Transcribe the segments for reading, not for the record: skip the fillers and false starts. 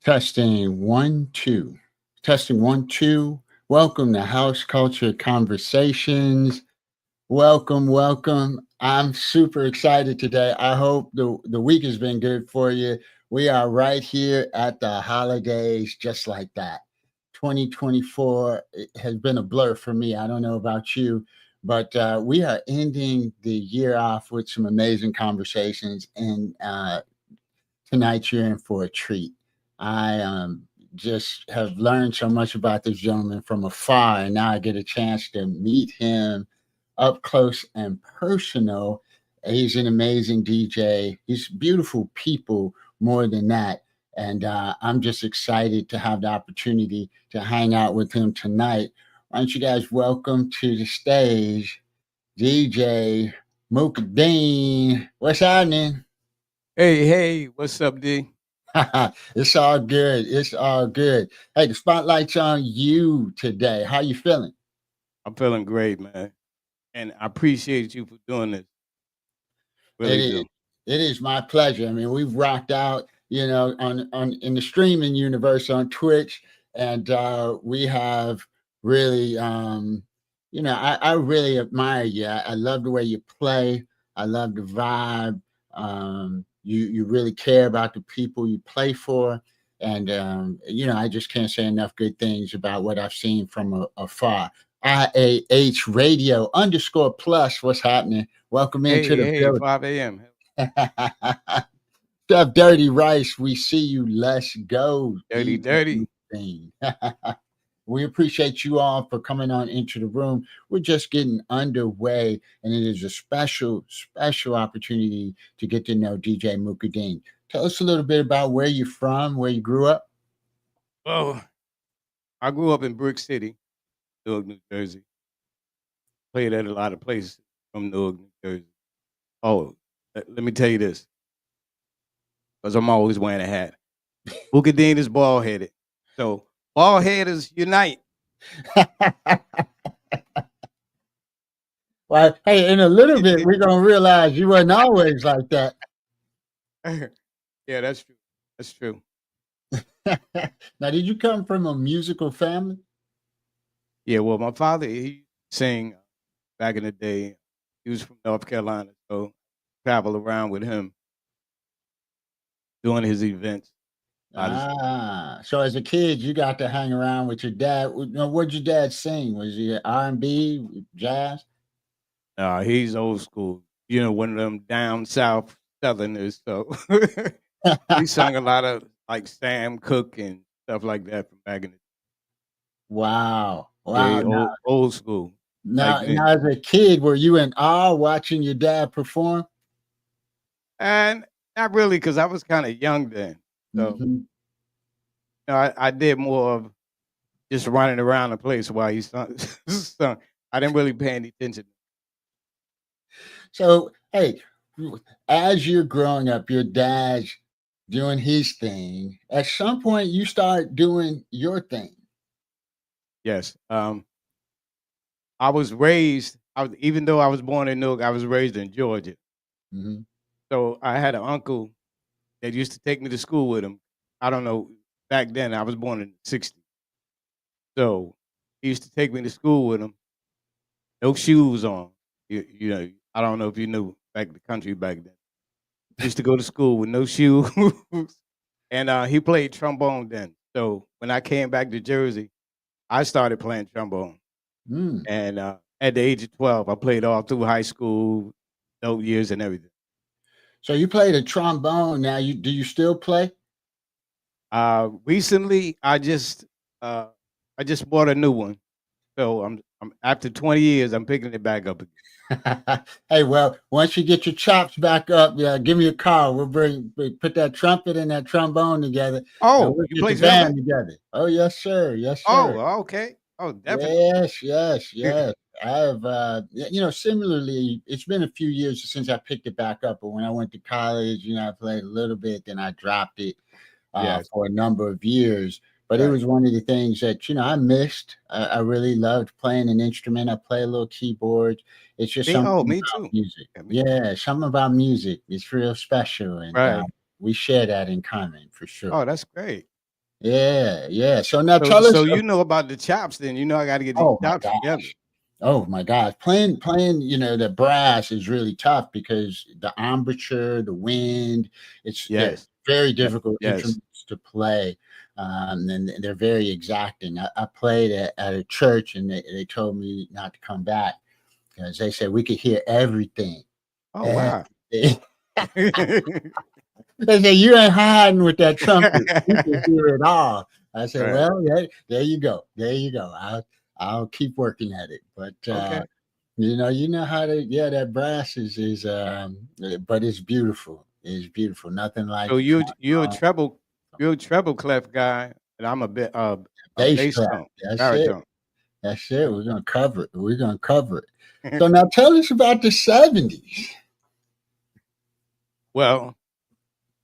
Testing one, two. Testing one, two. Welcome to House Culture Conversations. Welcome, welcome. I'm super excited today. I hope the week has been good for you. We are right here at the holidays, just like that. 2024 has been a blur for me. I don't know about you, but we are ending the year off with some amazing conversations. And tonight you're in for a treat. I just have learned so much about this gentleman from afar, and now I get a chance to meet him up close and personal. He's an amazing DJ. He's beautiful people more than that. And I'm just excited to have the opportunity to hang out with him tonight. Why don't you guys welcome to the stage DJ Mukadeen? What's happening? Hey, what's up, D? It's all good. It's all good. Hey, the spotlight's on you today. How you feeling? I'm feeling great, man. And I appreciate you for doing this. It Really is. do. It is my pleasure. I mean, we've rocked out, on in the streaming universe on Twitch, and we have really, I really admire you. I love the way you play. I love the vibe. You really care about the people you play for, and I just can't say enough good things about what I've seen from afar. IAH Radio underscore plus. What's happening? Welcome into the Hey, building. 5 a.m. Chef Dirty Rice, we see you. Let's go. Dirty, DJ dirty. thing. We appreciate you all for coming on into the room. We're just getting underway, and it is a special, special opportunity to get to know DJ Mukadeen. Tell us a little bit about where you're from, where you grew up. Well, I grew up in Brick City, Newark, New Jersey. Played at a lot of places from Newark, New Jersey. Oh, let me tell you this, because I'm always wearing a hat. Mukadeen is bald headed. So, bald headers unite. Well, hey, in a little bit, we're gonna realize you wasn't always like that. Yeah, that's true. That's true. Now, did you come from a musical family? Yeah, well, my father, he sang back in the day. He was from North Carolina, so travel around with him doing his events. A lot of stuff. So as a kid, you got to hang around with your dad. What'd your dad sing? Was he R&B, jazz? He's old school. You know, one of them down south Southerners. So he sung a lot of like Sam Cooke and stuff like that from back in the Wow, yeah, wow. old school back Now, then. as a kid, were you in awe watching your dad perform? And not really, because I was kind of young then. So Hmm. I did more of just running around the place while he sung. sung. I didn't really pay any attention. So, hey, as you're growing up, your dad's doing his thing. At some point, you start doing your thing. Yes. I was raised. Even though I was born in Newark, I was raised in Georgia. Hmm. So I had an uncle that used to take me to school with him. I don't know. Back then, I was born in the '60s. So he used to take me to school with him, no shoes on. You know, I don't know if you knew back the country back then. Used to go to school with no shoes, and he played trombone then. So when I came back to Jersey, I started playing trombone. Mm. And at the age of 12, I played all through high school, adult years, and everything. So you played a trombone. Now, do you still play? Recently, I just bought a new one. So I'm after 20 years, I'm picking it back up again. Hey, well, once you get your chops back up, yeah, give me a call. We put that trumpet and that trombone together, and Oh, we'll you get play the band trumpet? together. Oh, yes, sir. Yes, sir. Oh, okay. Oh, definitely. Yes, yes, yes. I've, similarly, it's been a few years since I picked it back up. But when I went to college, I played a little bit, then I dropped it Yes. for a number of years. But it Right. was one of the things that I missed. I really loved playing an instrument. I play a little keyboard. It's just something Me about too. music. Yeah, me too. Yeah, something about music. It's real special, and Right. we share that in common for sure. Oh, that's great. Yeah, yeah. So now So tell us. so you know about the chops, then you know I got to get these Oh my chops together. gosh. Oh my gosh. Playing, the brass is really tough because the embouchure, the wind, they're Yes, very yeah, difficult yes. instruments to play. And they're very exacting. I played at a church and they told me not to come back because they said we could hear everything. Oh wow. Everything. They said, "You ain't hiding with that trumpet. You can hear it all." I said, Right. "Well, yeah, there you go. There you go. I'll keep working at it." But Okay. you know how to yeah, that brass but it's beautiful. It's beautiful. Nothing like So you're a treble clef guy, and I'm a bass bass craft. tone, That's it. baritone. That's it. Okay. We're gonna cover it. We're gonna cover it. So now tell us about the 70s. Well,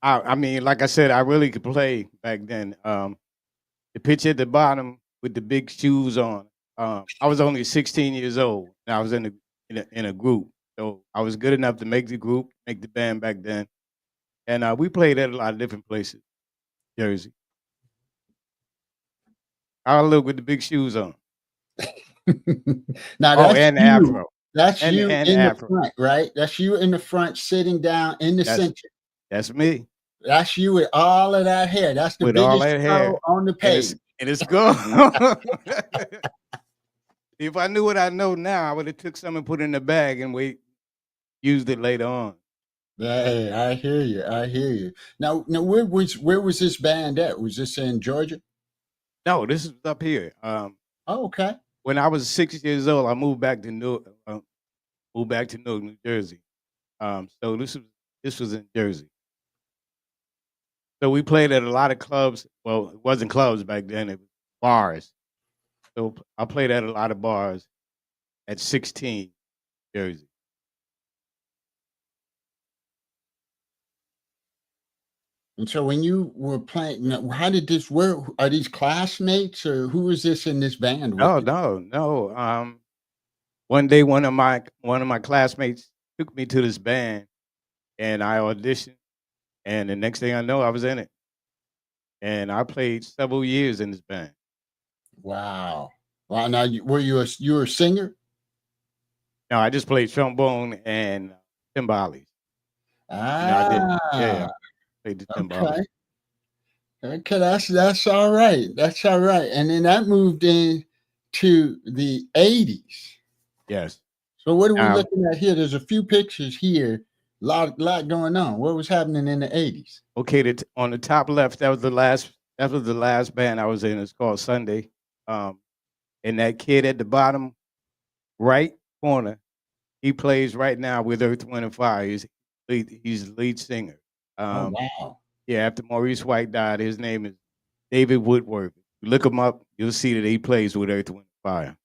I mean, like I said, I really could play back then. The picture at the bottom with the big shoes on. I was only 16 years old, and I was in a group, so I was good enough to make the group, make the band back then, and we played at a lot of different places, Jersey. I look with the big shoes on. Now Oh, that's and the you. afro, That's you and the in the afro. front, right? That's you in the front, sitting down in the That's center. that's me That's you with all of that hair. That's the with all biggest that toe hair, on the and page. it's gone. If I knew what I know now, I would have took some and put it in the bag and used it later on. Hey, I hear you. I hear you. Now, where was this band at? Was this in Georgia? No, this is up here. Oh, okay. When I was 6 years old, I moved back to Newark, New Jersey. So this was in Jersey. So we played at a lot of clubs. Well, it wasn't clubs back then; it was bars. So I played at a lot of bars at 16, Jersey. And so when you were playing, now, how did this? Where are these classmates, or who is this in this band with No, you? no, no. One day, one of my classmates took me to this band, and I auditioned. And the next thing I know, I was in it, and I played several years in this band. Wow. Wow. Now, you were a singer? No, I just played trombone and timbales. I did. Yeah, Ah, played the timbales. okay. Okay, that's all right. That's all right. And then that moved in to the 80s. Yes. So what are we Um, looking at here? There's a few pictures here. Lot going on. What was happening in the 80s? okay, on the top left, that was the last. That was the last band I was in. It's called Sunday. Um, and that kid at the bottom right corner, he plays right now with Earth, Wind, and Fire. He's the lead singer. Oh Um, wow. yeah, after Maurice White died, his name is David Woodworth. You look him up, you'll see that he plays with Earth, Wind, and Fire.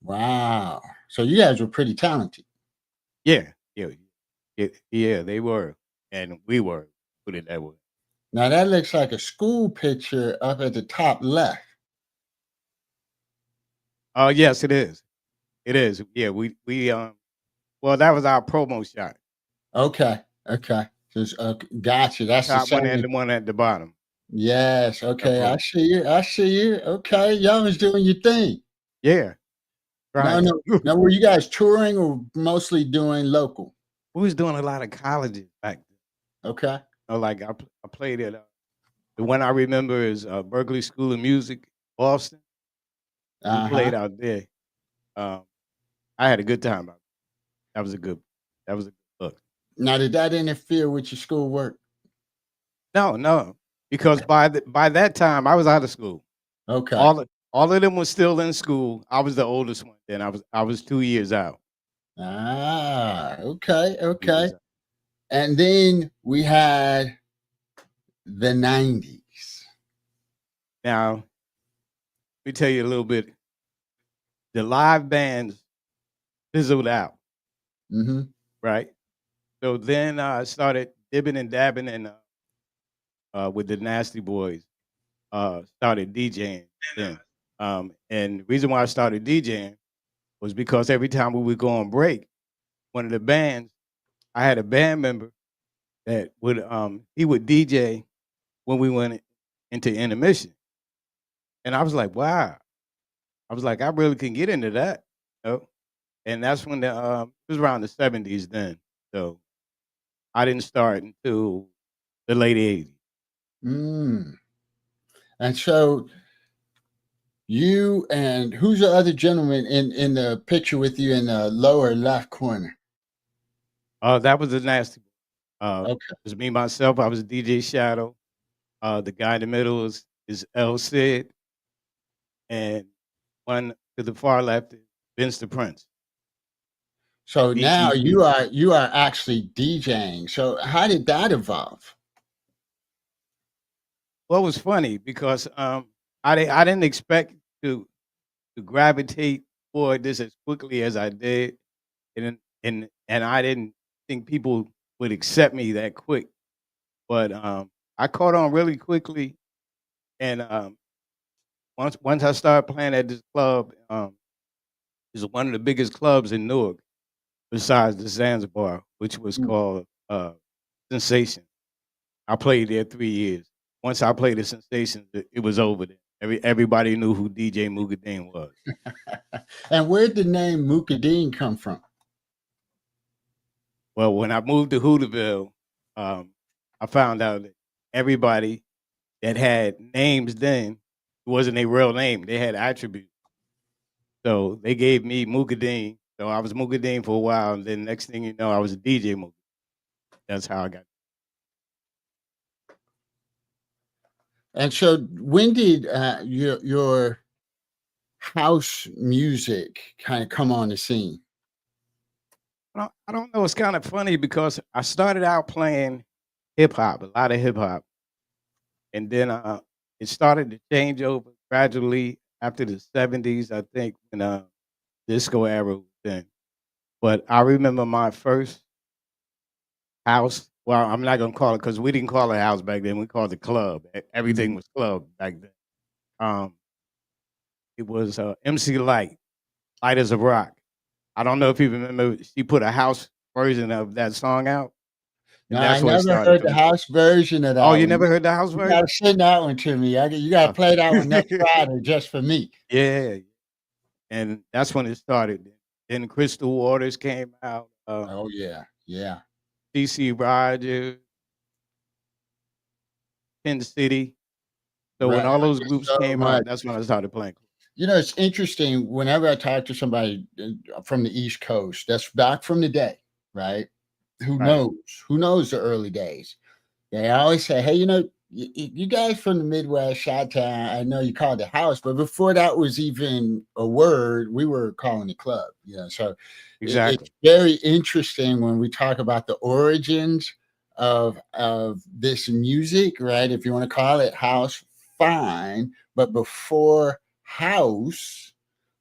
Wow. So you guys were pretty talented. Yeah, yeah, yeah. They were, and we were. Put it that way. Now that looks like a school picture up at the top left. Oh, yes, it is. It is. Yeah, we well, that was our promo shot. Okay. Okay. Just gotcha. That's the Top one and same. the one at the bottom. Yes. Our Okay. I promo. see you. I see you. Okay. Y'all was doing your thing. Yeah, No, right. no. Now, were you guys touring or mostly doing local? We was doing a lot of colleges back then. Okay. Like I played at the one I remember is Berkeley School of Music, Boston. We Uh-huh. played out there. Um, I had a good time. That was a good. That was a good look. Now, did that interfere with your schoolwork? No, no, because by that time I was out of school. Okay. All of them was still in school. I was the oldest one. Then I was 2 years out. Ah, okay, 2 years okay. out. And then we had the 90s. Now let me tell you a little bit. The live bands fizzled out, Mhm. right? So then I started dibbing and dabbing and with the Nasty Boys. Started DJing then. And the reason why I started DJing was because every time we would go on break, one of the bands, I had a band member that would he would DJ when we went into intermission. And I was like, wow. I was like, I really can get into that. You know? And that's when it was around the 70s then. So I didn't start until the late 80s. Mm. And so you and who's the other gentleman in the picture with you in the lower left corner? That was a nasty. It Okay. was me myself. I was DJ Shadow. The guy in the middle is L Sid, and one to the far left is Vince the Prince. So now VCP. you are actually DJing. So how did that evolve? Well, it was funny because I didn't expect to to gravitate toward this as quickly as I did, and I didn't think people would accept me that quick. But I caught on really quickly, and once I started playing at this club, it's one of the biggest clubs in Newark besides the Zanzibar, which was Mm. called Sensation. I played there 3 years. Once I played the Sensation, it was over there. Everybody knew who DJ Mukadeen was. And where'd the name Mukadeen come from? Well, when I moved to Hoodaville, um, I found out that everybody that had names then, it wasn't their real name. They had attributes. So they gave me Mukadeen. So I was Mukadeen for a while, and then next thing you know, I was a DJ Mukadeen. That's how I got. And so when did your house music kind of come on the scene? I don't know. It's kind of funny because I started out playing hip hop, a lot of hip hop, and then it started to change over gradually after the '70s. I think when disco era was in. But I remember my first house. Well, I'm not gonna call it because we didn't call it a house back then. We called it club. Everything Mhm. was club back then. Um, it was MC Light, Light as a Rock. I don't know if you remember. She put a house version of that song out, No, and I that's where it never started heard for the me. house version of Oh, that you one. never heard the house You gotta version? send that one to me. You gotta Uh, play that one next Friday just for me. yeah, and that's when it started. Then Crystal Waters came out. Oh yeah, yeah. CC Rogers, Penn City. So Right. when all those There's groups so came much. out, that's when I started playing. It's interesting whenever I talk to somebody from the East Coast that's back from the day, right? Who Right. knows? Who knows the early days? They always say, "Hey, you guys from the Midwest, Chi-Town, I know you called it house, but before that was even a word, we were calling it club." So it's Exactly. very interesting when we talk about the origins of this music, right? If you want to call it house, fine, but before house,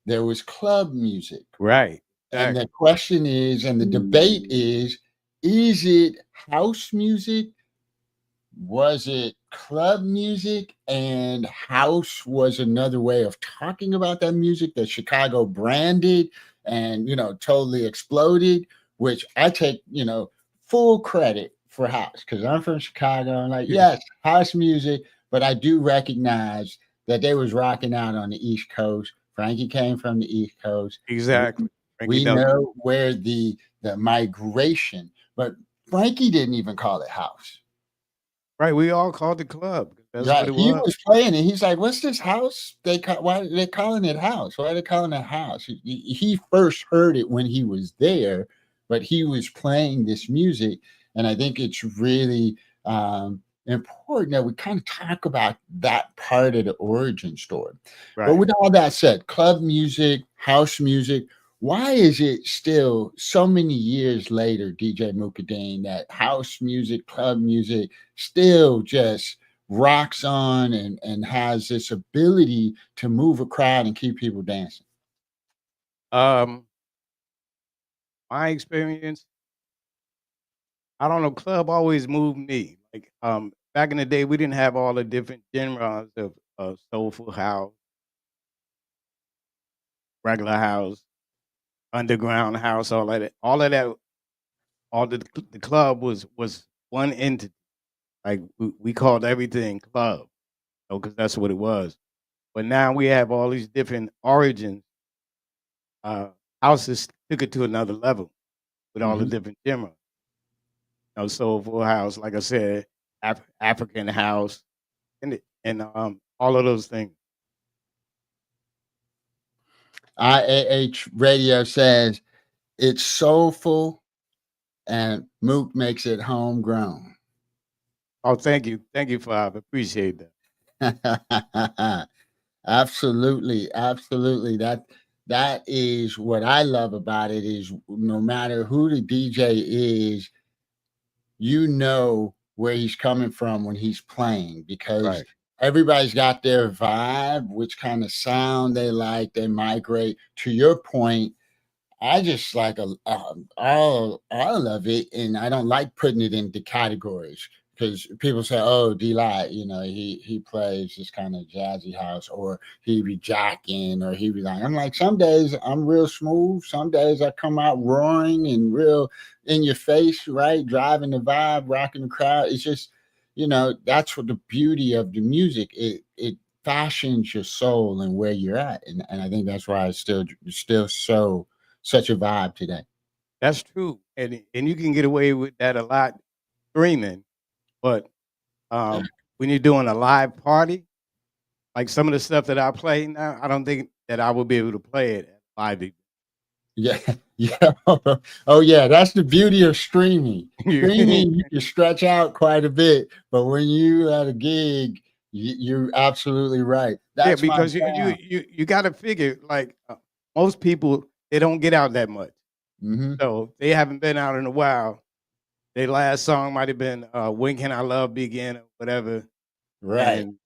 there was club music. Right. And Exactly. the question is, and the debate is it house music, was it club music, and house was another way of talking about that music that Chicago branded and totally exploded, which I take full credit for house because I'm from Chicago. I'm like, yes, house music, but I do recognize that they was rocking out on the East Coast. Frankie came from the East Coast. we, Exactly. Frankie we Knuckles. know where the migration, but Frankie didn't even call it house. Right. We all called it club. That's Yeah, what it he was. was playing it. He's like, "What's this house? Why are they calling it house? Why are they calling it house?" He first heard it when he was there, but he was playing this music, and I think it's really important that we kind of talk about that part of the origin story. But Right. with all that said, club music, house music, why is it still so many years later, DJ Mukadeen, that house music, club music still just rocks on and has this ability to move a crowd and keep people dancing? Um, my experience, I don't know, club always moved me. Like back in the day we didn't have all the different genres of soulful house, regular house, underground house, all of that. All the club was one entity. Like we called everything club. because that's what it was. But now we have all these different origins. Uh, Houses took it to another level with all the Mhm. different genres. Soulful house, like I said, African house, and all of those things. IAH Radio says it's soulful and Mook makes it homegrown. Oh, thank you, Five. Appreciate that. Absolutely, absolutely. That is what I love about it is no matter who the DJ is, you know where he's coming from when he's playing because Right. everybody's got their vibe, which kind of sound they like, they migrate. To your point, I just like all of it, and I don't like putting it into categories because people say, "Oh, D-Light, he plays this kind of jazzy house, or he be jacking, or he be like." I'm like, some days I'm real smooth, some days I come out roaring and real in your face, right, driving the vibe, rocking the crowd. It's just, that's what the beauty of the music. It fashions your soul and where you're at, and I think that's why it's still so such a vibe today. That's true, and you can get away with that a lot streaming, but Yeah, when you're doing a live party, like some of the stuff that I play now, I don't think that I will be able to play it at live. yeah, yeah. Oh, yeah. That's the beauty of streaming. Streaming, you can stretch out quite a bit, but when you at a gig, you're absolutely right. Yeah, That's my because jam. you got to figure like most people they don't get out that much, Hmm. so they haven't been out in a while. Their last song might have been "When Can I Love Begin" or whatever, Right, and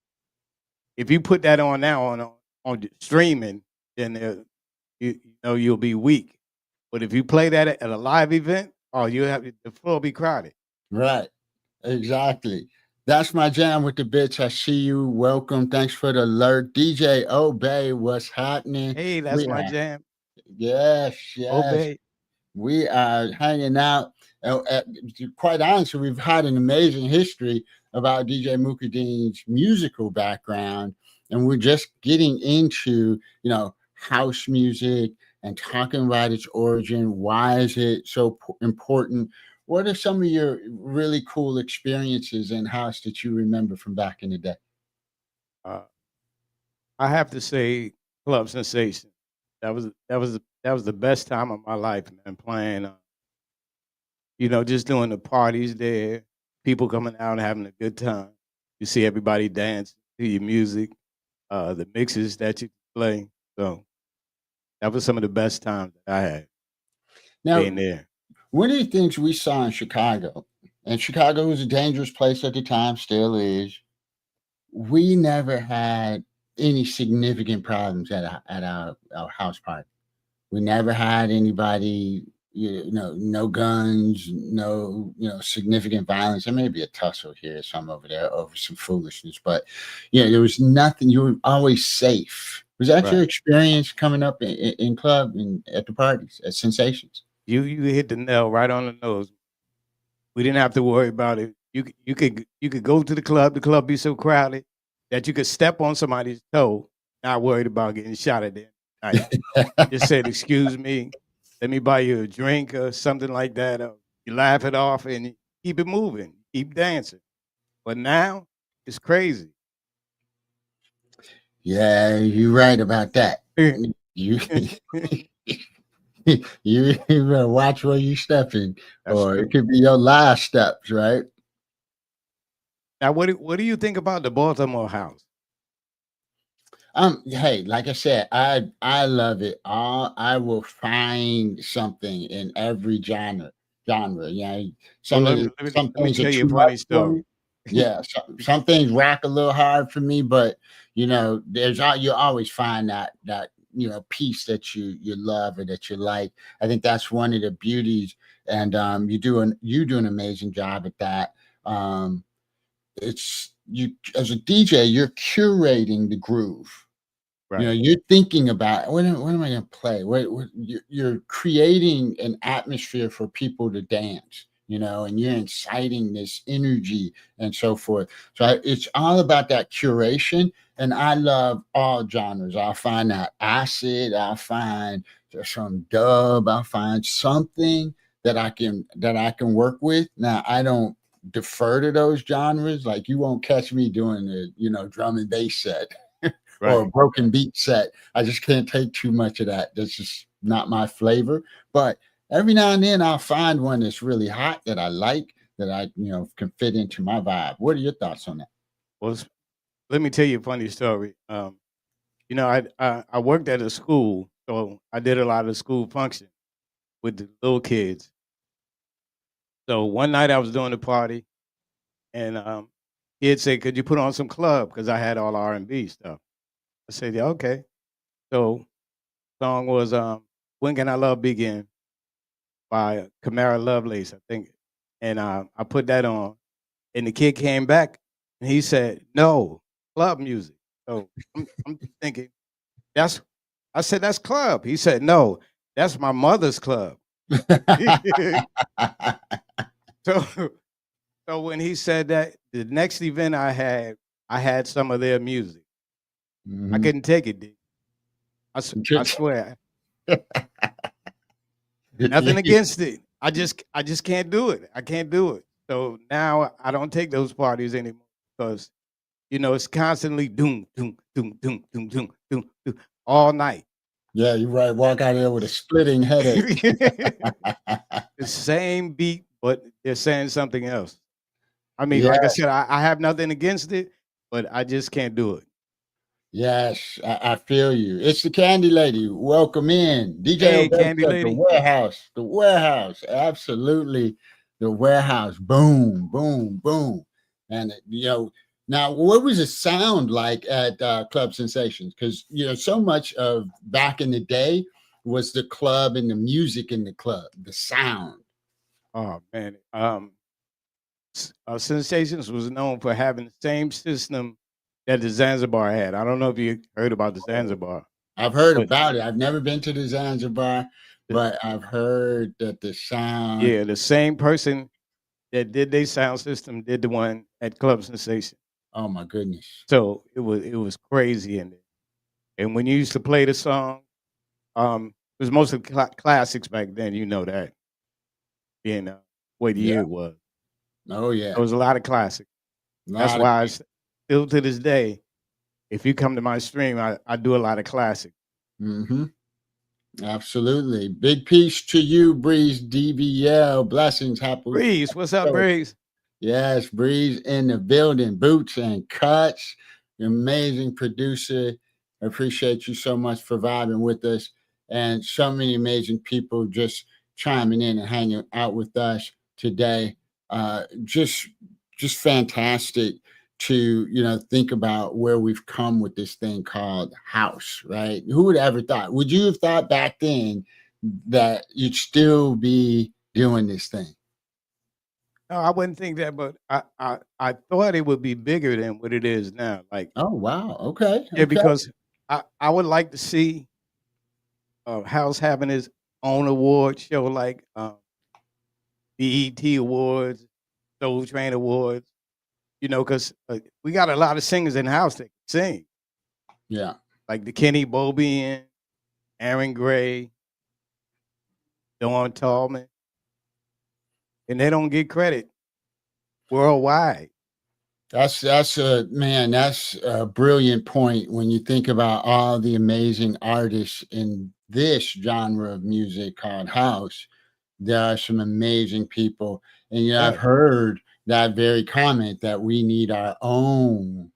if you put that on now on streaming, then you'll be weak. But if you play that at a live event, oh, you have the floor will be crowded. right. Exactly. That's my jam with the bitch. I see you. Welcome. Thanks for the alert. DJ Obey, what's happening? Hey, that's We my are, jam. yes, yes. Obey. We are hanging out. To be quite honest, we've had an amazing history about DJ Mukadeen's musical background, and we're just getting into house music and talking about its origin. Why is it so important? What are some of your really cool experiences in house that you remember from back in the day? Uh, I have to say, Club Sensation. That was the best time of my life, man. Playing, just doing the parties there, people coming out and having a good time. You see everybody dance to your music, the mixes that you play. So that was some of the best times that I had being Now, there. one of the things we saw in Chicago, and Chicago was a dangerous place at the time, still is, we never had any significant problems at our house party. We never had anybody, no guns, no, significant violence. There may be a tussle here, some over there over some foolishness, but there was nothing. You were always safe. Was that your Right. experience coming up in club and at the parties at Sensations? You hit the nail right on the nose. We didn't have to worry about it. You could go to the club be so crowded that you could step on somebody's toe, not worried about getting shot at the end of the night. Just said, "Excuse me, let me buy you a drink or something like that." You laugh it off and you keep it moving, keep dancing. But now it's crazy. Yeah, you're right about that. You you better watch where you stepping, That's or it true. could be your last steps, right? Now, what do you think about the Baltimore house? Hey, like I said, I love it. I will find something in every genre. Well, Some of the some let me things are tell you too a much funny for story. me. Yeah, some things rack a little hard for me, but you always find that piece that you love or that you like. I think that's one of the beauties, and you do an amazing job at that. It's you as a DJ, you're curating the groove. Right. You're thinking about what am I going to play? You're creating an atmosphere for people to dance. and you're inciting this energy and so forth. So it's all about that curation. And I love all genres. I'll find that acid, I'll find some dub, I'll find something that I can work with. Now I don't defer to those genres. Like you won't catch me doing the, drum and bass set or a Right. broken beat set. I just can't take too much of that. That's just not my flavor. But every now and then I'll find one that's really hot that I like that can fit into my vibe. What are your thoughts on that? Well, let me tell you a funny story. I worked at a school, so I did a lot of school functions with the little kids. So one night I was doing a party, and kid said, "Could you put on some club?" Because I had all R&B stuff. I said, "Yeah, okay." So song was "When Can I Love Begin" by Camara Lovelace, I think, and I put that on, and the kid came back and he said, "No, club music." So I'm thinking that's. I said, "That's club." He said, "No, that's my mother's club." so so when he said that, the next event I had some of their music. I Mhm. couldn't take it, dude. I swear, Yeah, nothing against it. I just can't do it. I can't do it. So now I don't take those parties anymore because it's constantly doom, doom, doom, doom, doom, doom, doom, doom all night. yeah, you're right. Walk out of there with a splitting headache. The same beat, but they're saying something else. I mean, Yeah, like I said, I have nothing against it, but I just can't do it. yes, I feel you. It's the Candy Lady. Welcome in. DJ Hey, Obey Candy said the Lady. warehouse. The warehouse. Absolutely. The warehouse. Boom, boom, boom. And now what was the sound like at Club Sensations? Because so much of back in the day was the club and the music in the club, the sound. Oh man, Sensations was known for having the same system that the Zanzibar had. I don't know if you heard about the Zanzibar, I've heard but about it. I've never been to the Zanzibar, the, but I've heard that the sound. yeah, the same person that did their sound system did the one at Club Sensation. Oh my goodness. So it was crazy in there. And when you used to play the song, it was mostly classics back then. You know that being what Yeah. year it was. Oh There yeah. was a lot of classics. A That's lot of why still to this day, if you come to my stream, I do a lot of classics. hmm Absolutely. Big peace to you, Breeze DBL. Blessings, happy. Breeze, what's up, Breeze? Yes, Breeze in the building, boots and cuts. Amazing producer. I appreciate you so much for vibing with us. And so many amazing people just chiming in and hanging out with us today. Just fantastic to think about where we've come with this thing called house, right? Who would ever thought? Would you have thought back then that you'd still be doing this thing? No, I wouldn't think that, but I thought it would be bigger than what it is now. Like, Oh wow. Okay. yeah, Okay. because I would like to see House having its own award show, like BET Awards, Soul Train Awards. Because we got a lot of singers in House that can sing, Yeah. like the Kenny Bobian, Aaron Gray, Dawn Tallman, and they don't get credit worldwide. That's a man, that's a brilliant point when you think about all the amazing artists in this genre of music called house. There are some amazing people. And I've Yeah, heard that very comment that we need our own,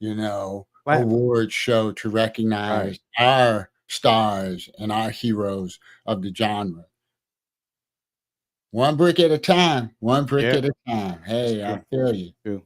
platform. award show to Right. recognize our stars and our heroes of the genre. One brick at a time, one brick Yeah, at a time. that's Hey, I true. feel you. True.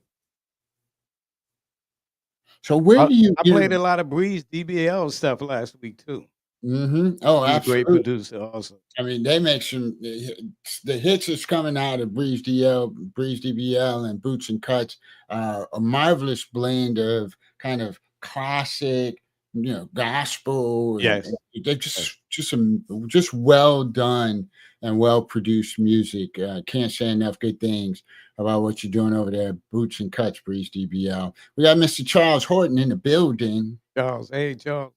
So where I, do you I hear? played a lot of Breeze DBL stuff last week too. Oh, He's a great absolutely. producer, also. I mean, they make the hits that's coming out of Breeze DL, Breeze DBL, and Boots and Cuts. A marvelous blend of kind of classic, gospel, and Yes. they're Yes. just well done. and well-produced music. Can't say enough good things about what you're doing over there, Boots and Cuts, Breeze DBL. We got Mr. Charles Horton in the building. Charles, hey Charles.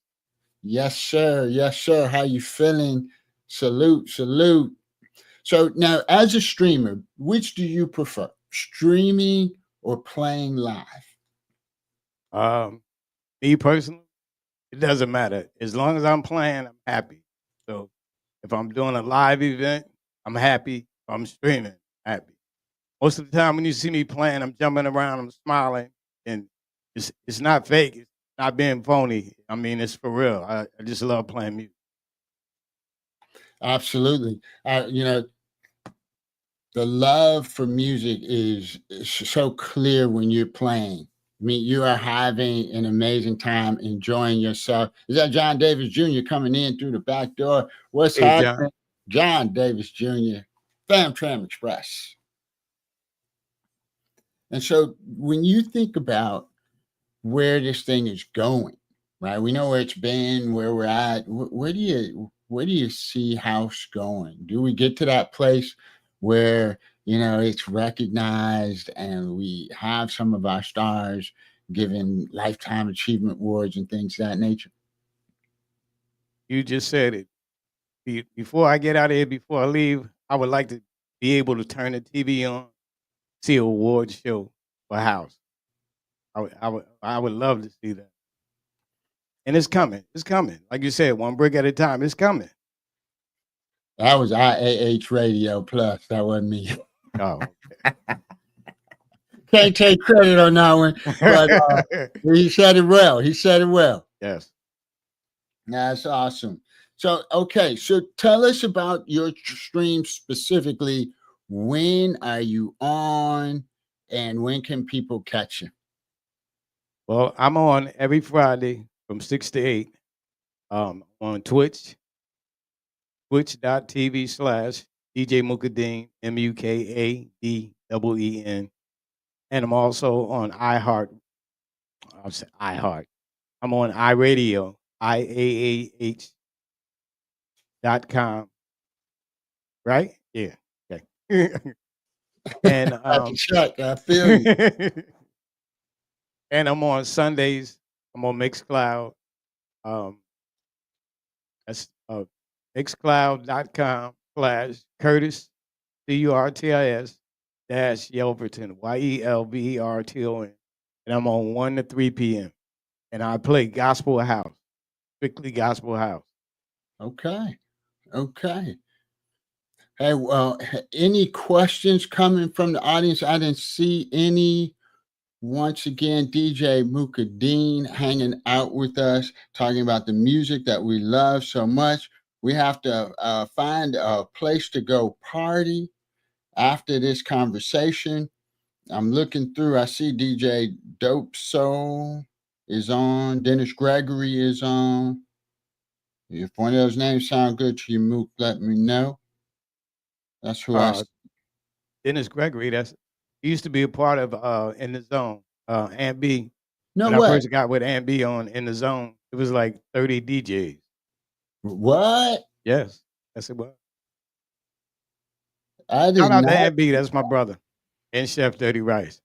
Yes, sir. Yes, sir. How you feeling? Salute, salute. So now, as a streamer, which do you prefer, streaming or playing live? Me personally, it doesn't matter. As long as I'm playing, I'm happy. So if I'm doing a live event, I'm happy. If I'm streaming, happy. Most of the time when you see me playing, I'm jumping around, I'm smiling, and it's not fake. It's not being phony. I mean, it's for real. I just love playing music. Absolutely. The love for music is so clear when you're playing. I mean, you are having an amazing time, enjoying yourself. Is that John Davis Jr. coming in through the back door? What's Hey, John. happening? John Davis Jr., Fam Tram Express. And so when you think about where this thing is going, right? We know where it's been, where we're at. Where do you see house going? Do we get to that place where it's recognized and we have some of our stars given lifetime achievement awards and things of that nature? You just said it. Before I get out of here, before I leave, I would like to be able to turn the TV on, see a award show for house. I would love to see that. And it's coming. It's coming. Like you said, one brick at a time. It's coming. That was IAH Radio Plus. That wasn't me. Oh, Can't take credit on that one, but he said it well. He said it well. Yes. That's awesome. So, okay. So tell us about your stream specifically. When are you on and when can people catch you? Well, I'm on every Friday from 6 to 8 on Twitch, twitch.tv/DJ Mukadeen, Mukadeen. And I'm also on iHeart. I'll say iHeart. I'm on iRadio, IAAH.com. Right? Yeah. Okay. And Check. I feel you. and I'm on Sundays. I'm on Mixcloud. That's mixcloud.com/Curtis, CURTIS -Yelverton, YELVERTON. And I'm on 1 to 3 p.m. And I play gospel house, strictly gospel house. Okay. Hey, well, any questions coming from the audience? I didn't see any. Once again, DJ Mukadeen hanging out with us, talking about the music that we love so much. We have to find a place to go party after this conversation. I'm looking through. I see DJ Dope Soul is on. Dennis Gregory is on. If one of those names sound good to you, Mook, let me know. That's who I. Dennis Gregory, he used to be a part of In the Zone, Aunt B. No when way. I first got with Aunt B on In the Zone, it was like 30 DJs. What? Yes, that's it was. I did Shout out not. to Aunt B, that's my brother, and Chef Dirty Rice.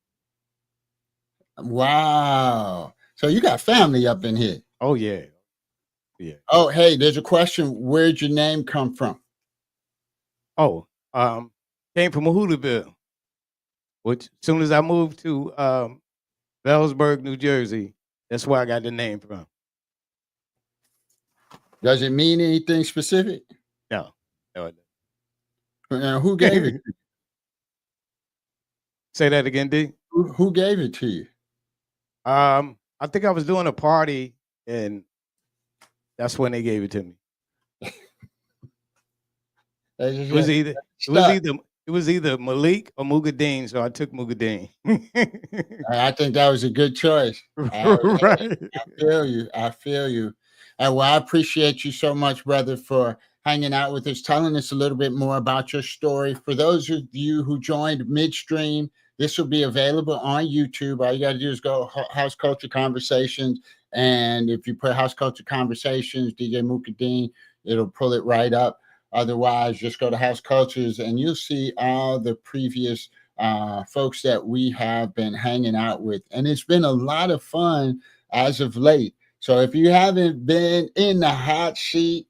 Wow. So you got family up in here. Oh, yeah. Yeah. Oh, hey, there's a question. Where'd your name come from? Oh, came from Hoodaville, which as soon as I moved to Bellsburg, New Jersey, that's where I got the name from. Does it mean anything specific? No, it doesn't. Who gave it to you? Say that again, D. Who gave it to you? I think I was doing a party, and that's when they gave it to me. It was either Malik or Mukadeen, so I took Mukadeen. I think that was a good choice. Right. I feel you. Well, I appreciate you so much, brother, for hanging out with us, telling us a little bit more about your story. For those of you who joined midstream, this will be available on YouTube. All you got to do is go House Culture Conversations. And if you put House Culture Conversations, DJ Mukadeen, it'll pull it right up. Otherwise, just go to House Cultures and you'll see all the previous folks that we have been hanging out with. And it's been a lot of fun as of late. So if you haven't been in the hot seat,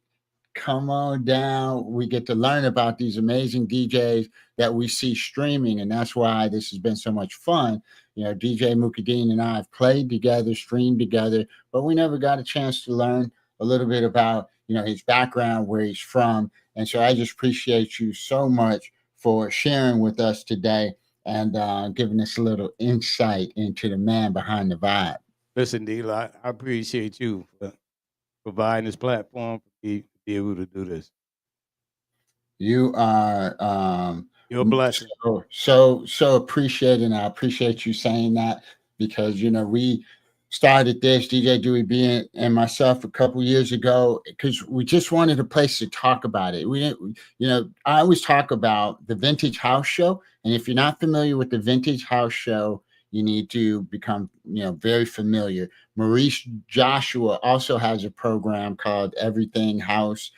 come on down. We get to learn about these amazing DJs that we see streaming, and that's why this has been so much fun. DJ Mukadeen and I have played together, streamed together, but we never got a chance to learn a little bit about his background, where he's from. And so I just appreciate you so much for sharing with us today and giving us a little insight into the man behind the vibe. Listen, D-Lock, I appreciate you for providing this platform for me to be able to do this. You are You're a blessing. so appreciated, and I appreciate you saying that, because we started this, DJ Dewey B and myself, a couple years ago, because we just wanted a place to talk about it. We didn't, I always talk about the Vintage House Show, and if you're not familiar with the Vintage House Show, you need to become very familiar. Maurice Joshua also has a program called Everything House.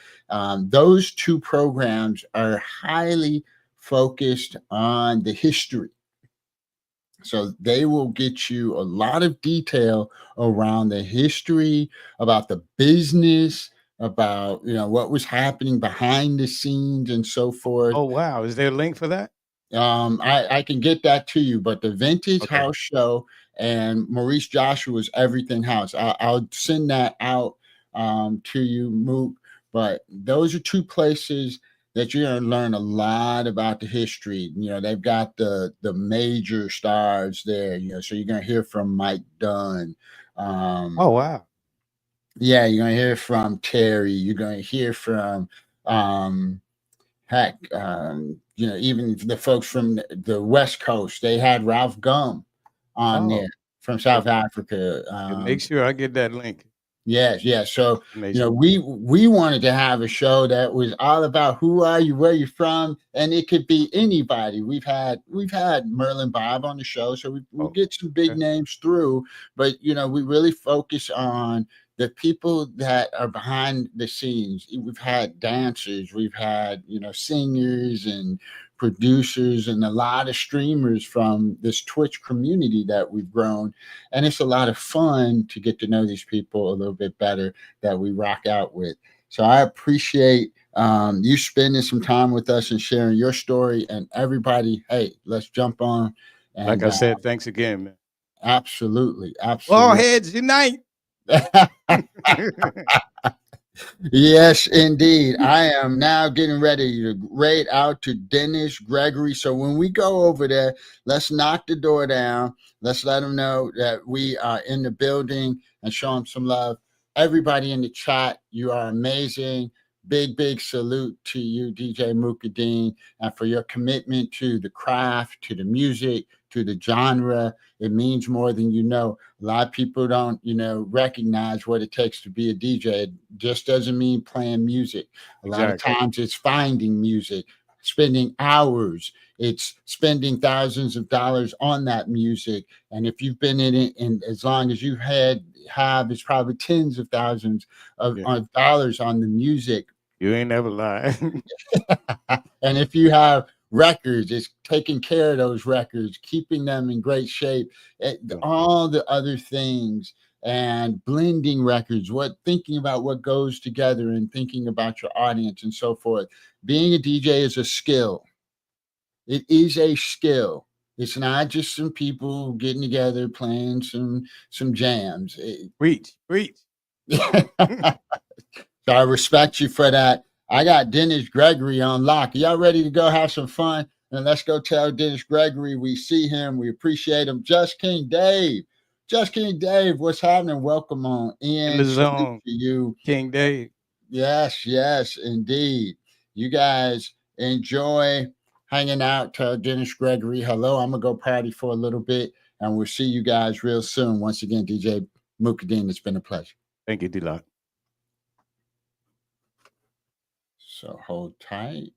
Those two programs are highly focused on the history. So they will get you a lot of detail around the history, about the business, about what was happening behind the scenes and so forth. Oh, wow. Is there a link for that? I can get that to you, but the Vintage Okay. House Show and Maurice Joshua's Everything House, I'll send that out to you, Mook. But those are two places that you're going to learn a lot about the history. They've got the major stars there. So you're going to hear from Mike Dunn. Oh, wow. Yeah, you're going to hear from Terry. You're going to hear from heck, even the folks from the West Coast. They had Ralph Gum on there from South Africa. Make sure I get that link. Yes. So we wanted to have a show that was all about who are you, where you're from, and it could be anybody. We've had Merlin Bob on the show, so we get some big names through, but we really focus on the people that are behind the scenes. We've had dancers, we've had singers and producers, and a lot of streamers from this Twitch community that we've grown. And it's a lot of fun to get to know these people a little bit better that we rock out with. So I appreciate you spending some time with us and sharing your story. And everybody, hey, let's jump on. And, like I said, thanks again, man. Absolutely. All heads unite. Yes, indeed. I am now getting ready to raid out to Dennis Gregory. So when we go over there, let's knock the door down. Let's let them know that we are in the building and show them some love. Everybody in the chat, you are amazing. Big salute to you, DJ Mukadeen, and for your commitment to the craft, to the music, to the genre. It means more than you know. A lot of people don't, recognize what it takes to be a DJ. It just doesn't mean playing music. A lot of times it's finding music, spending hours. It's spending thousands of dollars on that music. And if you've been in it, and as long as you've have, it's probably tens of thousands of dollars on the music. You ain't never lied. And if you have records, it's taking care of those records, keeping them in great shape, all the other things, and blending records, thinking about what goes together, and thinking about your audience and so forth. Being a DJ is a skill. It is a skill. It's not just some people getting together playing some jams. Preach. So I respect you for that. I got Dennis Gregory on lock. Are y'all ready to go have some fun? And let's go tell Dennis Gregory we see him. We appreciate him. Just King Dave, what's happening? Welcome on in the zone. To you, King Dave. Yes, indeed. You guys enjoy hanging out. Tell Dennis Gregory hello. I'm going to go party for a little bit, and we'll see you guys real soon. Once again, DJ Mukadeen, it's been a pleasure. Thank you, D-Lock. So hold tight.